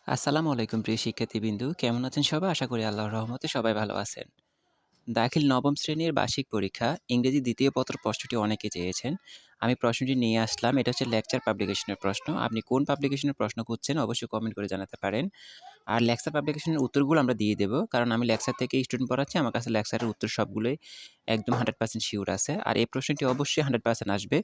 আসসালামু আলাইকুম প্রিয় শিক্ষার্থীবৃন্দু। কেমন আছেন সবাই? আশা করি আল্লাহর রহমতে সবাই ভালো আছেন। দাখিল নবম শ্রেণীর বার্ষিক পরীক্ষা ইংরেজি ২য় পত্র প্রশ্নটি অনেকে চেয়েছেন। আমি প্রশ্নটি নিয়ে আসলাম। এটা হচ্ছে লেকচার পাবলিকেশনের প্রশ্ন। আপনি কোন পাবলিকেশনের প্রশ্ন খুঁজছেন অবশ্যই কমেন্ট করে জানাতে পারেন। আর লেকচার পাবলিকেশনের উত্তরগুলো আমরা দিয়ে দেব। কারণ আমি লেকচার থেকে স্টুডেন্ট পড়াচ্ছি। আমার কাছে লেকচারের উত্তর সবগুলোই একদম 100% সিউর আছে। আর এই প্রশ্নটি অবশ্যই 100% আসবে।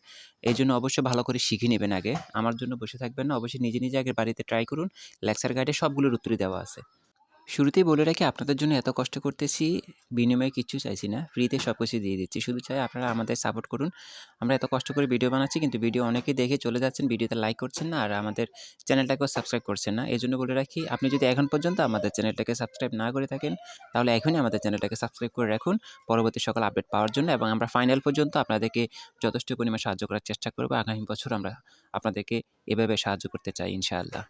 এজন্য অবশ্যই ভালো করে শিখে নিবেন আগে। আমার জন্য বসে থাকবেন না। অবশ্যই নিজে, নিজে আগে বাড়িতে ট্রাই করুন। লেকচার গাইডে সবগুলোর উত্তরই দেওয়া আছে। শুরুতেই বলে রাখি আপনাদের জন্য এত কষ্ট করতেছি, বিনিময়ে কিচ্ছু চাইছি না। ফ্রিতে সবকিছু দিয়ে দিচ্ছি। শুধু চাই আপনারা আমাদের সাপোর্ট করুন। আমরা এত কষ্ট করে ভিডিও বানাচ্ছি কিন্তু ভিডিও অনেকেই দেখে চলে যাচ্ছেন। ভিডিওতে লাইক করছেন না আর আমাদের চ্যানেলটাকেও সাবস্ক্রাইব করছেন না। এজন্য বলে রাখি আপনি যদি এখন পর্যন্ত আমাদের চ্যানেলটাকে সাবস্ক্রাইব না করে থাকেন, তাহলে এখনই আমাদের চ্যানেলটাকে সাবস্ক্রাইব করে রাখুন পরবর্তী সকল আপডেট পাওয়ার জন্য এবং আমরা ফাইনাল পর্যন্ত আপনাদেরকে যথেষ্ট পরিমাণ সাহায্য করার চেষ্টা করব। আগামী বছর আমরা আপনাদেরকে এভাবে সাহায্য করতে চাই ইনশাআল্লাহ।